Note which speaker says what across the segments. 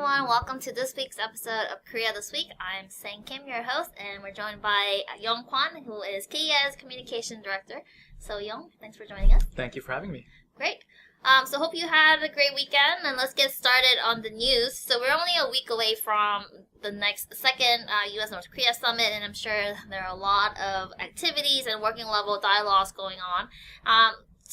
Speaker 1: everyone. Welcome to this week's episode of Korea This Week. I'm Sang Kim, your host, and we're joined by Yong Kwon, who is Korea's Communication Director. So, Yong, thanks for joining us.
Speaker 2: Thank you for having me.
Speaker 1: Great. So hope you had a great weekend, and let's get started on the news. So we're only a week away from the second U.S. North Korea summit, and I'm sure there are a lot of activities and working level dialogues going on.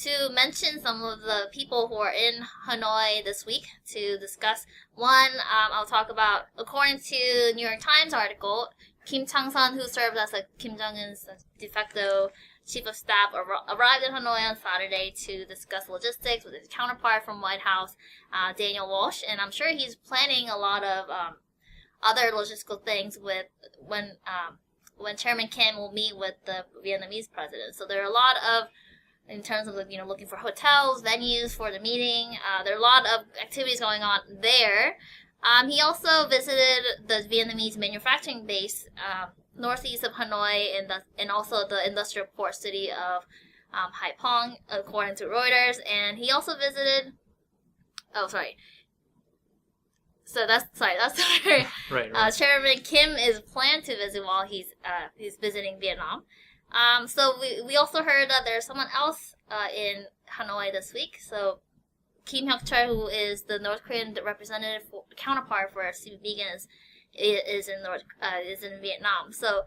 Speaker 1: To mention some of the people who are in Hanoi this week to discuss. One, I'll talk about, according to New York Times article, Kim Chang-sun, who served as Kim Jong-un's de facto chief of staff, arrived in Hanoi on Saturday to discuss logistics with his counterpart from White House, Daniel Walsh, and I'm sure he's planning a lot of other logistical things with when Chairman Kim will meet with the Vietnamese president. So there are a lot of, in terms of looking for hotels, venues for the meeting. There are a lot of activities going on there. He also visited the Vietnamese manufacturing base northeast of Hanoi and also the industrial port city of Haiphong, according to Reuters. And he also visited.
Speaker 2: Right.
Speaker 1: Chairman Kim is planned to visit while he's visiting Vietnam. So we also heard that there's someone else in Hanoi this week. So Kim Hyuk-chul, who is the North Korean representative counterpart for Steve Biegun, is in Vietnam. So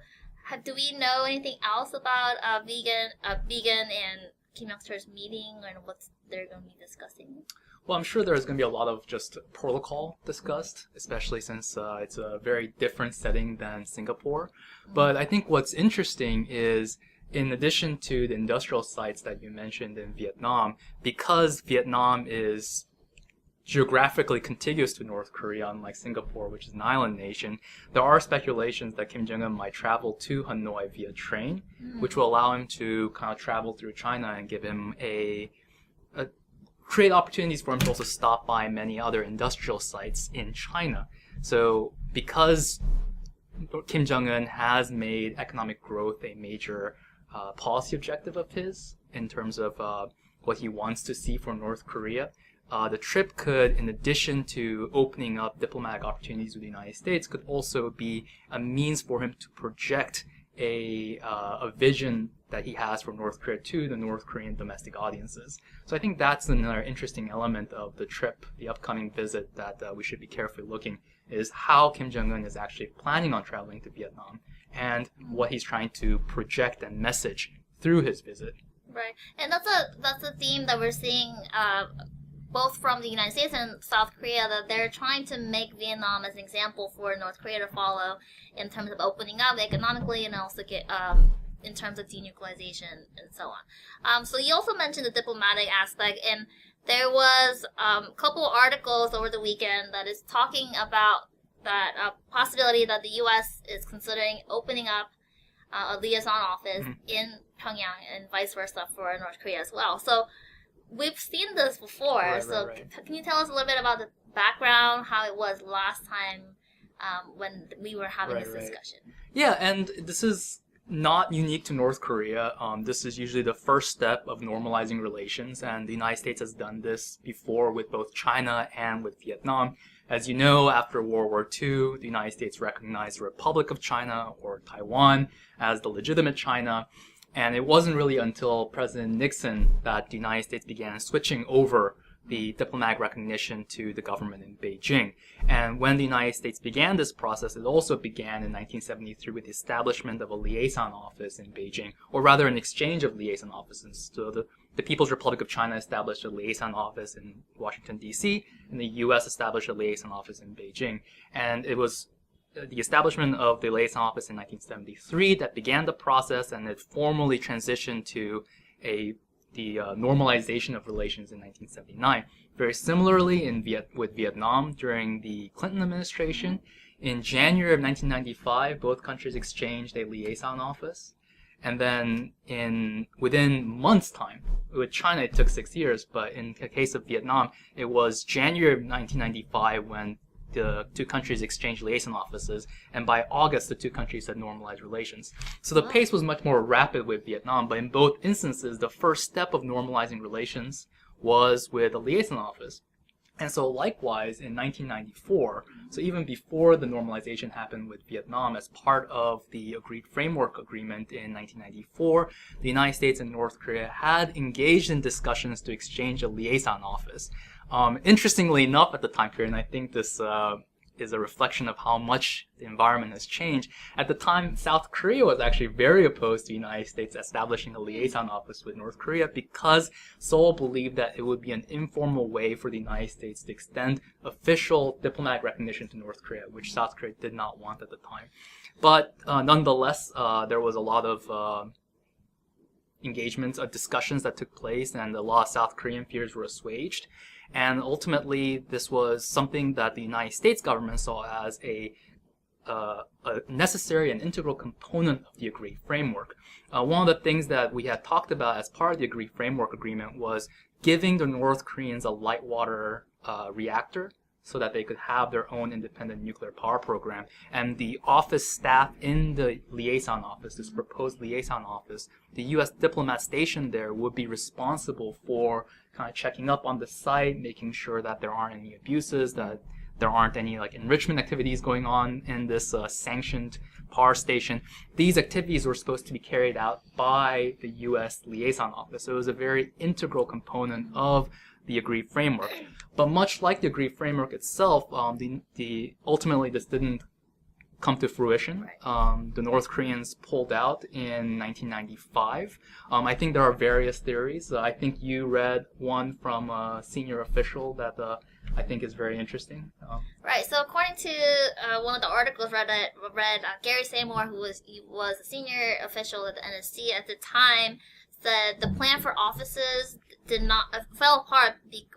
Speaker 1: do we know anything else about Biegun and Kim Hyuk-chul's meeting and what they're going to be discussing?
Speaker 2: Well, I'm sure there's going to be a lot of just protocol discussed, especially since it's a very different setting than Singapore. But I think what's interesting is, in addition to the industrial sites that you mentioned in Vietnam, because Vietnam is geographically contiguous to North Korea, unlike Singapore, which is an island nation, there are speculations that Kim Jong-un might travel to Hanoi via train, which will allow him to kind of travel through China and give him create opportunities for him to also stop by many other industrial sites in China. So because Kim Jong-un has made economic growth a major policy objective of his in terms of what he wants to see for North Korea, the trip could, in addition to opening up diplomatic opportunities with the United States, could also be a means for him to project a vision that he has for North Korea to the North Korean domestic audiences. So I think that's another interesting element of the trip, the upcoming visit, that we should be carefully looking, is how Kim Jong-un is actually planning on traveling to Vietnam and what he's trying to project and message through his visit.
Speaker 1: Right, and that's a theme that we're seeing both from the United States and South Korea, that they're trying to make Vietnam as an example for North Korea to follow in terms of opening up economically and also in terms of denuclearization and so on. So you also mentioned the diplomatic aspect, and there was a couple articles over the weekend that is talking about that possibility that the U.S. is considering opening up a liaison office in Pyongyang and vice versa for North Korea as well. So we've seen this before. Right. Can you tell us a little bit about the background, how it was last time when we were having this discussion?
Speaker 2: Yeah, and this is not unique to North Korea. This is usually the first step of normalizing relations, and the United States has done this before with both China and with Vietnam. As you know, after World War II, the United States recognized the Republic of China, or Taiwan, as the legitimate China. And it wasn't really until President Nixon that the United States began switching over the diplomatic recognition to the government in Beijing. And when the United States began this process, it also began in 1973 with the establishment of a liaison office in Beijing, or rather an exchange of liaison offices. So the People's Republic of China established a liaison office in Washington, D.C., and the U.S. established a liaison office in Beijing. And it was the establishment of the liaison office in 1973 that began the process, and it formally transitioned to the normalization of relations in 1979. Very similarly with Vietnam during the Clinton administration, in January of 1995, both countries exchanged a liaison office. And then within months' time, with China it took 6 years, but in the case of Vietnam, it was January of 1995 when the two countries exchanged liaison offices, and by August the two countries had normalized relations. So the pace was much more rapid with Vietnam, but in both instances the first step of normalizing relations was with a liaison office. And so likewise in 1994, so even before the normalization happened with Vietnam, as part of the Agreed Framework Agreement in 1994, the United States and North Korea had engaged in discussions to exchange a liaison office. Interestingly enough, at the time period, and I think this is a reflection of how much the environment has changed. At the time, South Korea was actually very opposed to the United States establishing a liaison office with North Korea because Seoul believed that it would be an informal way for the United States to extend official diplomatic recognition to North Korea, which South Korea did not want at the time. But nonetheless, there was a lot of engagements, discussions that took place, and a lot of South Korean fears were assuaged. And ultimately, this was something that the United States government saw as a necessary and integral component of the Agreed Framework. One of the things that we had talked about as part of the Agreed Framework Agreement was giving the North Koreans a light water reactor so that they could have their own independent nuclear power program. And the office staff in the liaison office, this proposed liaison office, the U.S. diplomat stationed there would be responsible for kind of checking up on the site, making sure that there aren't any abuses, that there aren't any like enrichment activities going on in this sanctioned power station. These activities were supposed to be carried out by the U.S. liaison office. So it was a very integral component of the Agreed Framework. But much like the Agreed Framework itself, ultimately this didn't come to fruition. The North Koreans pulled out in 1995. I think there are various theories. I think you read one from a senior official that I think is very interesting.
Speaker 1: Right. So according to one of the articles read Gary Seymour, who was a senior official at the NSC at the time, said the plan for offices fell apart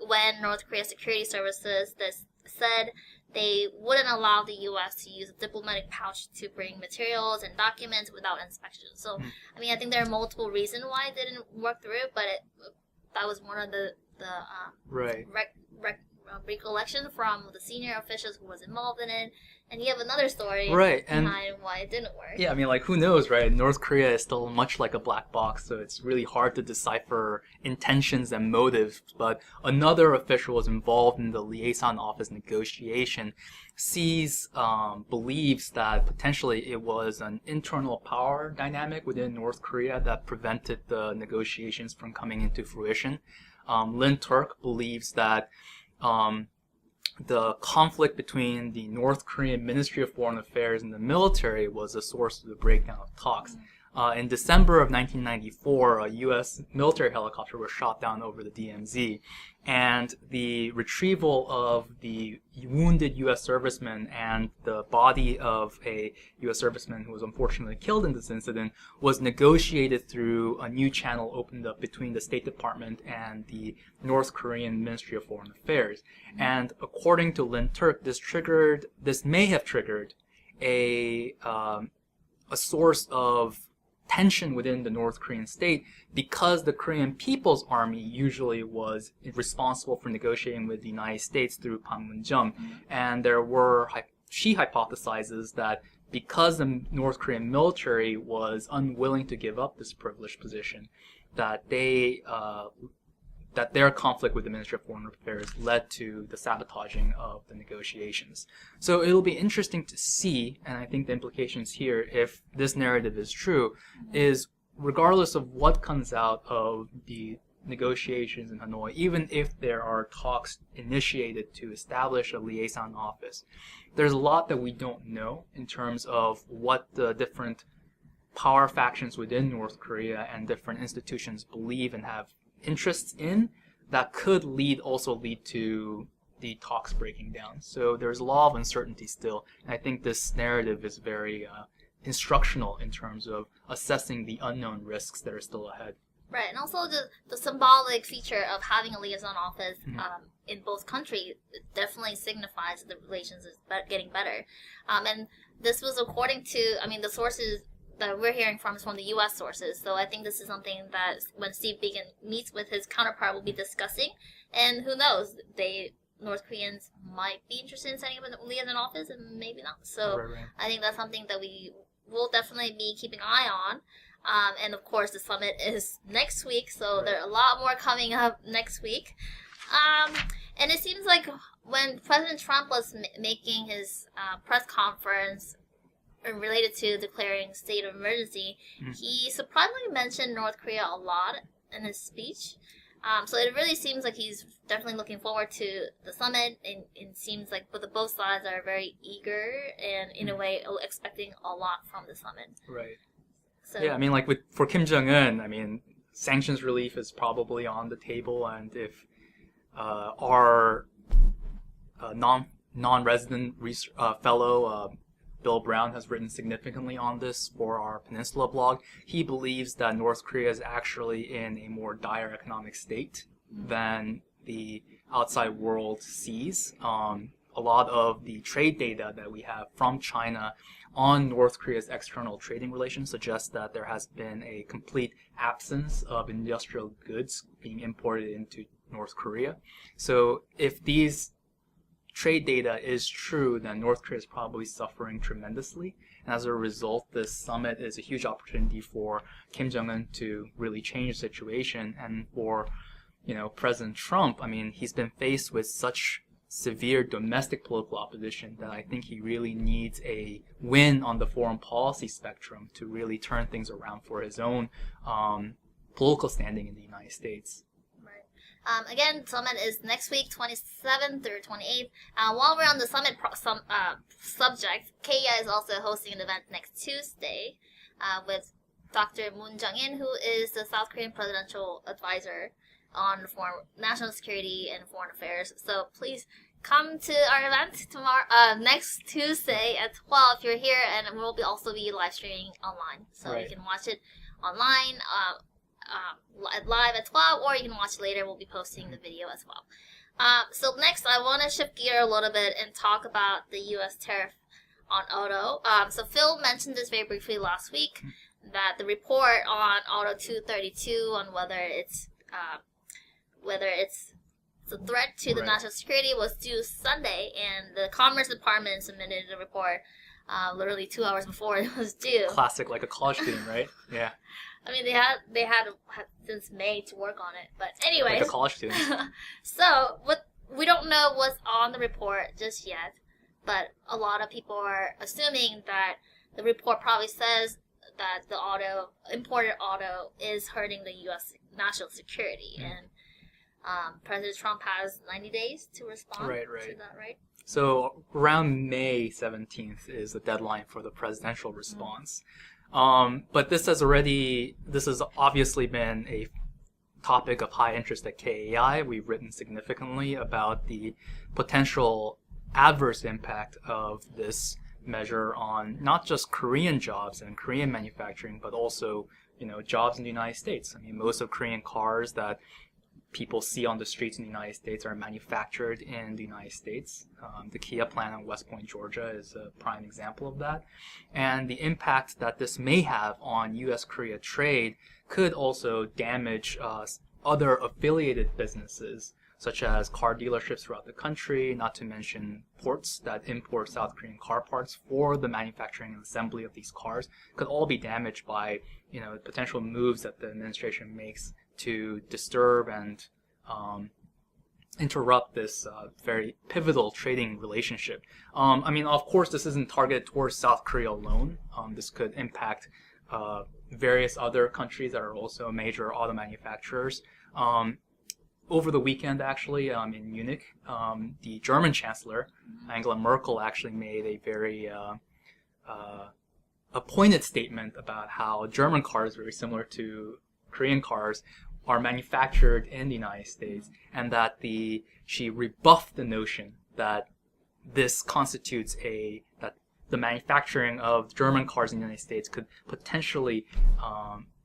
Speaker 1: when North Korea Security Services said they wouldn't allow the U.S. to use a diplomatic pouch to bring materials and documents without inspection. So, I mean, I think there are multiple reasons why it didn't work through, but that was one of the recollection from the senior officials who was involved in it. And you have another story behind why it didn't work.
Speaker 2: Yeah, I mean, like, who knows, right? North Korea is still much like a black box, so it's really hard to decipher intentions and motives. But another official was involved in the liaison office negotiation, believes that potentially it was an internal power dynamic within North Korea that prevented the negotiations from coming into fruition. Lin Turk believes that the conflict between the North Korean Ministry of Foreign Affairs and the military was a source of the breakdown of talks. In December of 1994, a U.S. military helicopter was shot down over the DMZ, and the retrieval of the wounded U.S. serviceman and the body of a U.S. serviceman who was unfortunately killed in this incident was negotiated through a new channel opened up between the State Department and the North Korean Ministry of Foreign Affairs. And according to Lin Turk, this may have triggered a source of tension within the North Korean state because the Korean People's Army usually was responsible for negotiating with the United States through Panmunjom. And she hypothesizes that because the North Korean military was unwilling to give up this privileged position, that their conflict with the Ministry of Foreign Affairs led to the sabotaging of the negotiations. So it'll be interesting to see, and I think the implications here, if this narrative is true, is regardless of what comes out of the negotiations in Hanoi, even if there are talks initiated to establish a liaison office, there's a lot that we don't know in terms of what the different power factions within North Korea and different institutions believe and have interests in that could lead to the talks breaking down. So there's a lot of uncertainty still, and I think this narrative is very instructional in terms of assessing the unknown risks that are still ahead.
Speaker 1: Right, and also the symbolic feature of having a liaison office in both countries definitely signifies that the relations is getting better. And this was according to, the sources that we're hearing from is from the U.S. sources. So I think this is something that when Steve Biegun meets with his counterpart, will be discussing. And who knows, North Koreans might be interested in setting up a liaison office and maybe not. So right. I think that's something that we will definitely be keeping an eye on. And of course, the summit is next week, so there are a lot more coming up next week. And it seems like when President Trump was making his press conference related to declaring state of emergency, he surprisingly mentioned North Korea a lot in his speech. So it really seems like he's definitely looking forward to the summit, and it seems like both sides are very eager and, in a way, expecting a lot from the summit.
Speaker 2: Right.
Speaker 1: So,
Speaker 2: yeah, I mean, like for Kim Jong-un, I mean, sanctions relief is probably on the table, and if our non-resident fellow Bill Brown has written significantly on this for our Peninsula blog. He believes that North Korea is actually in a more dire economic state than the outside world sees. A lot of the trade data that we have from China on North Korea's external trading relations suggests that there has been a complete absence of industrial goods being imported into North Korea. So if these trade data is true, then North Korea is probably suffering tremendously. And as a result, this summit is a huge opportunity for Kim Jong-un to really change the situation. And for, President Trump, I mean, he's been faced with such severe domestic political opposition that I think he really needs a win on the foreign policy spectrum to really turn things around for his own political standing in the United States.
Speaker 1: Again, summit is next week, 27th through 28th. While we're on the summit subject, KEA is also hosting an event next Tuesday with Dr. Moon Jung-in, who is the South Korean presidential advisor on national security and foreign affairs. So please come to our event next Tuesday at 12 if you're here, and we'll also be live streaming online. So you can watch it online. Live at 12, or you can watch later. We'll be posting the video as well. So next, I want to shift gear a little bit and talk about the U.S. tariff on auto. So Phil mentioned this very briefly last week, that the report on Auto 232 on whether it's a threat to the national security was due Sunday, and the Commerce Department submitted a report literally 2 hours before it was due.
Speaker 2: Classic, like a college student, right? Yeah.
Speaker 1: I mean, they had since May to work on it, but anyways.
Speaker 2: Like a college student.
Speaker 1: So we don't know what's on the report just yet, but a lot of people are assuming that the report probably says that the imported auto is hurting the U.S. national security, and President Trump has 90 days to respond to that, right?
Speaker 2: So around May 17th is the deadline for the presidential response. But this has obviously been a topic of high interest at KAI. We've written significantly about the potential adverse impact of this measure on not just Korean jobs and Korean manufacturing, but also, jobs in the United States. I mean, most of Korean cars that people see on the streets in the United States are manufactured in the United States. The Kia plant in West Point, Georgia is a prime example of that. And the impact that this may have on U.S. Korea trade could also damage other affiliated businesses, such as car dealerships throughout the country, not to mention ports that import South Korean car parts for the manufacturing and assembly of these cars, could all be damaged by potential moves that the administration makes to disturb and interrupt this very pivotal trading relationship. I mean, of course, this isn't targeted towards South Korea alone. This could impact various other countries that are also major auto manufacturers. Over the weekend, actually, in Munich, the German Chancellor, Angela Merkel, actually made a very a pointed statement about how German cars, very similar to Korean cars, are manufactured in the United States, and that she rebuffed the notion that this constitutes that the manufacturing of German cars in the United States could potentially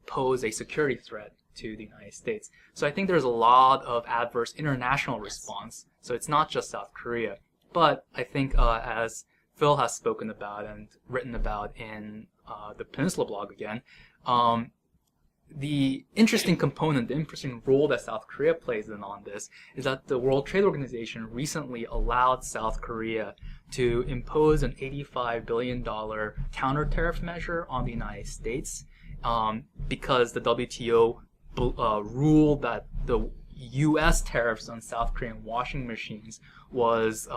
Speaker 2: pose a security threat to the United States. So I think there's a lot of adverse international response. So it's not just South Korea. But I think as Phil has spoken about and written about in the Peninsula blog again, the interesting component, the interesting role that South Korea plays in on this is that the World Trade Organization recently allowed South Korea to impose an $85 billion counter tariff measure on the United States because the WTO ruled that the U.S. tariffs on South Korean washing machines was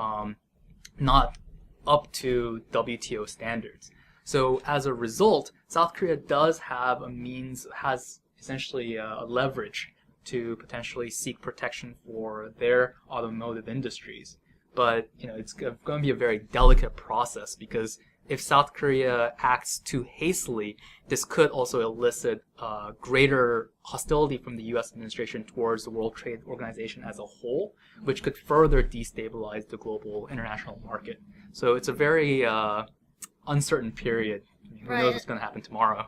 Speaker 2: not up to WTO standards. So as a result, South Korea does have has essentially a leverage to potentially seek protection for their automotive industries. But it's going to be a very delicate process, because if South Korea acts too hastily, this could also elicit greater hostility from the U.S. administration towards the World Trade Organization as a whole, which could further destabilize the global international market. So it's a very uncertain period. Who knows what's going to happen tomorrow?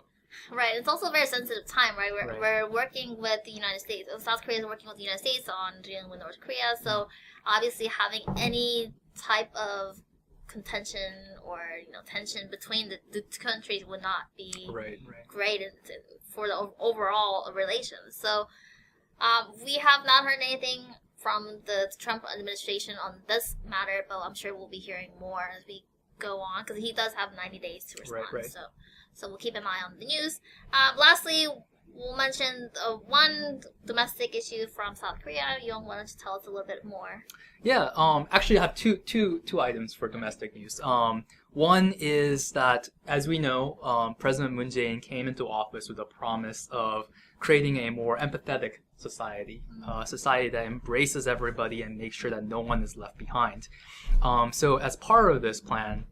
Speaker 1: Right. It's also a very sensitive time, right? We're working with the United States. South Korea is working with the United States on dealing with North Korea. So obviously having any type of contention or tension between the two countries would not be great for the overall relations. So we have not heard anything from the Trump administration on this matter, but I'm sure we'll be hearing more as we go on, because he does have 90 days to respond. So we'll keep an eye on the news. Lastly, we'll mention one domestic issue from South Korea. Yong, why don't you tell us a little bit more?
Speaker 2: Yeah, actually I have two items for domestic news. One is that, as we know, President Moon Jae-in came into office with a promise of creating a more empathetic society, a society that embraces everybody and makes sure that no one is left behind. So as part of this plan,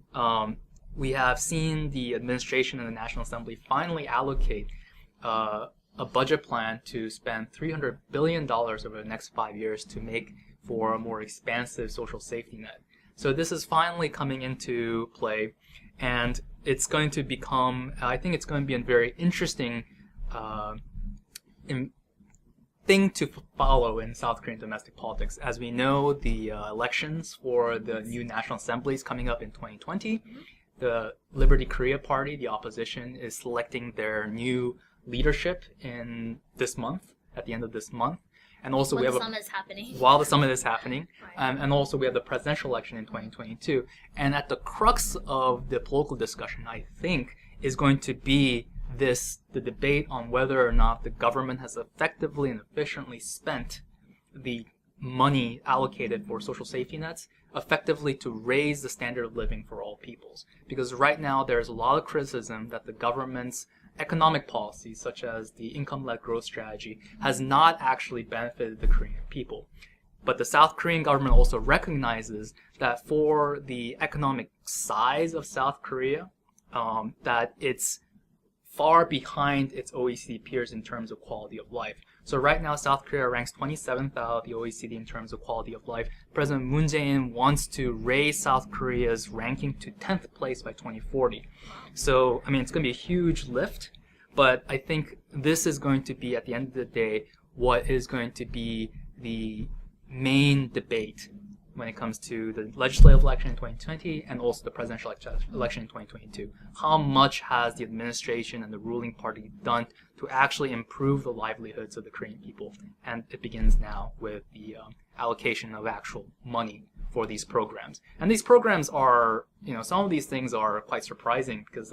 Speaker 2: we have seen the administration and the National Assembly finally allocate a budget plan to spend $300 billion over the next 5 years to make for a more expansive social safety net. So this is finally coming into play, and it's going to become, I think it's going to be a very interesting thing to follow in South Korean domestic politics. As we know, the elections for the new National Assembly is coming up in 2020. The Liberty Korea Party, the opposition, is selecting their new leadership in this month, at the end of this month. And also
Speaker 1: while the summit is happening.
Speaker 2: And also we have the presidential election in 2022. And at the crux of the political discussion, I think, is going to be the debate on whether or not the government has effectively and efficiently spent the money allocated for social safety nets effectively to raise the standard of living for all peoples. Because right now there's a lot of criticism that the government's economic policies, such as the income-led growth strategy, has not actually benefited the Korean people. But the South Korean government also recognizes that for the economic size of South Korea, that it's far behind its OECD peers in terms of quality of life. So right now, South Korea ranks 27th out of the OECD in terms of quality of life. President Moon Jae-in wants to raise South Korea's ranking to 10th place by 2040. So, I mean, it's going to be a huge lift, but I think this is going to be, at the end of the day, what is going to be the main debate when it comes to the legislative election in 2020 and also the presidential election in 2022. How much has the administration and the ruling party done to actually improve the livelihoods of the Korean people? And it begins now with the allocation of actual money for these programs. And these programs are, some of these things are quite surprising because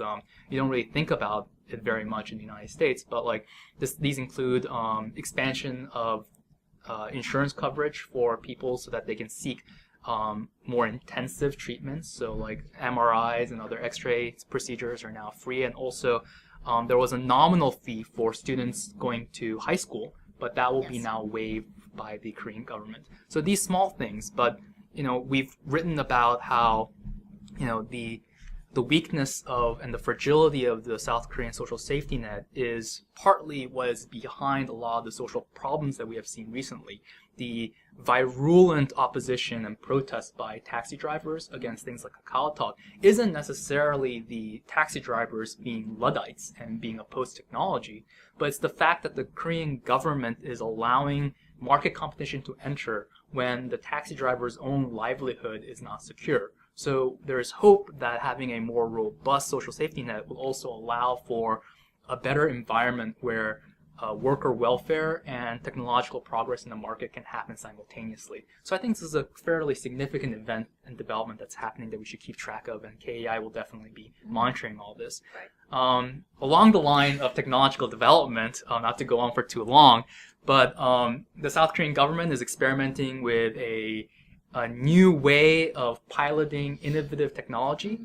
Speaker 2: you don't really think about it very much in the United States. But like these include expansion of insurance coverage for people so that they can seek more intensive treatments. So like MRIs and other X-ray procedures are now free. And also there was a nominal fee for students going to high school, but that will be now waived by the Korean government. So these small things, but we've written about how the weakness of and the fragility of the South Korean social safety net is partly what is behind a lot of the social problems that we have seen recently. The virulent opposition and protest by taxi drivers against things like Kakao Talk isn't necessarily the taxi drivers being Luddites and being opposed to technology, but it's the fact that the Korean government is allowing market competition to enter when the taxi driver's own livelihood is not secure. So there's hope that having a more robust social safety net will also allow for a better environment where worker welfare and technological progress in the market can happen simultaneously. So I think this is a fairly significant event and development that's happening that we should keep track of, and KEI will definitely be monitoring all this.
Speaker 1: Right.
Speaker 2: Along the line of technological development, not to go on for too long, But the South Korean government is experimenting with a new way of piloting innovative technology.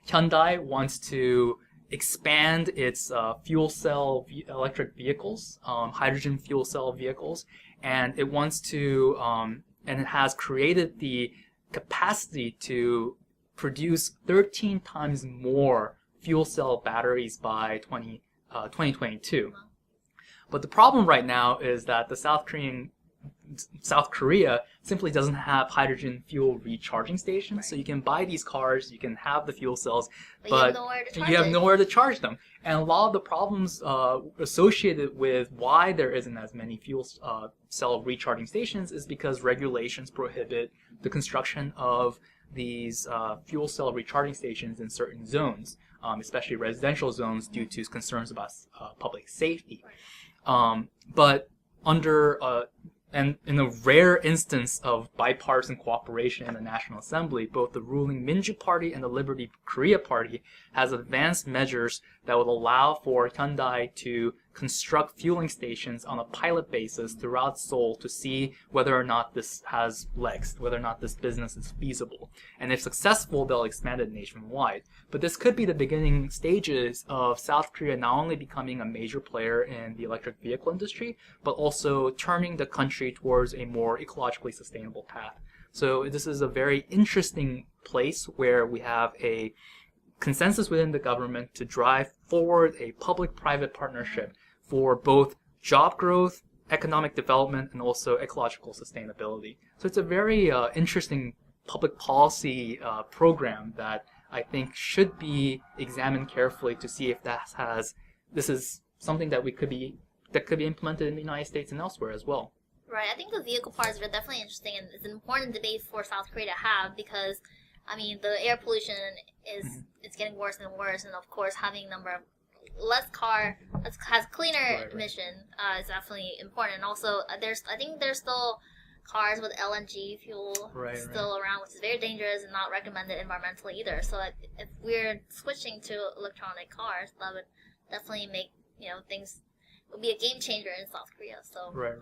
Speaker 2: Hyundai wants to expand its fuel cell electric vehicles, hydrogen fuel cell vehicles, and it wants to, and it has created the capacity to produce 13 times more fuel cell batteries by 2022. But the problem right now is that South Korea simply doesn't have hydrogen fuel recharging stations. Right. So you can buy these cars, you can have the fuel cells, but you have nowhere to charge them. And a lot of the problems associated with why there isn't as many fuel cell recharging stations is because regulations prohibit the construction of these fuel cell recharging stations in certain zones, especially residential zones, due to concerns about public safety. But under and in a rare instance of bipartisan cooperation in the National Assembly, both the ruling Minju Party and the Liberty Korea Party has advanced measures that would allow for Hyundai to construct fueling stations on a pilot basis throughout Seoul to see whether or not this has legs, whether or not this business is feasible. And if successful, they'll expand it nationwide. But this could be the beginning stages of South Korea not only becoming a major player in the electric vehicle industry, but also turning the country towards a more ecologically sustainable path. So this is a very interesting place where we have a consensus within the government to drive forward a public-private partnership for both job growth, economic development, and also ecological sustainability. So it's a very interesting public policy program that I think should be examined carefully to see if this is something that could be implemented in the United States and elsewhere as well.
Speaker 1: Right. I think the vehicle part is definitely interesting, and it's an important debate for South Korea to have because, I mean, the air pollution is it's getting worse and worse, and of course having a number of less car has cleaner emission is definitely important. And also, I think there's still cars with LNG fuel still around, which is very dangerous and not recommended environmentally either. So if we're switching to electronic cars, that would definitely make things. It would be a game changer in South Korea. So
Speaker 2: right.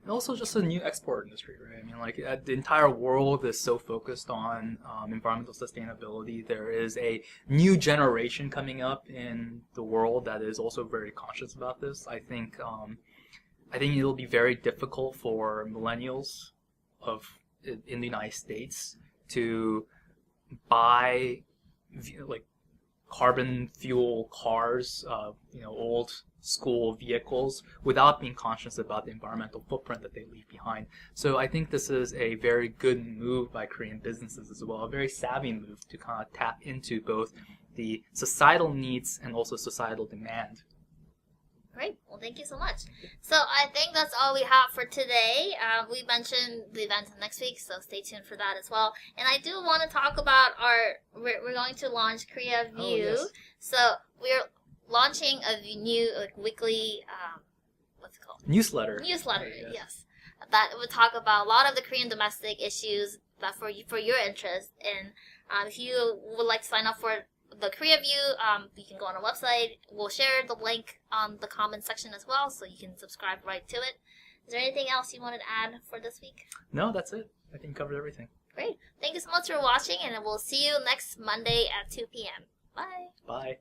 Speaker 2: And also just a new export industry, right? I mean, like the entire world is so focused on environmental sustainability. There is a new generation coming up in the world that is also very conscious about this. I think it'll be very difficult for millennials in the United States to buy like carbon fuel cars, old school vehicles without being conscious about the environmental footprint that they leave behind. So I think this is a very good move by Korean businesses as well, a very savvy move to kind of tap into both the societal needs and also societal demand.
Speaker 1: Great. Well, thank you so much. So I think that's all we have for today. We mentioned the event next week, so stay tuned for that as well. And I do want to talk about we're going to launch Korea View.
Speaker 2: Oh, yes.
Speaker 1: So we're launching a new weekly, what's it called?
Speaker 2: Newsletter.
Speaker 1: Yes. That would talk about a lot of the Korean domestic issues that for your interest. And if you would like to sign up for the Korea View, you can go on our website. We'll share the link on the comment section as well, so you can subscribe right to it. Is there anything else you wanted to add for this week?
Speaker 2: No, that's it. I think you covered everything.
Speaker 1: Great. Thank you so much for watching, and we'll see you next Monday at 2 p.m. Bye.
Speaker 2: Bye.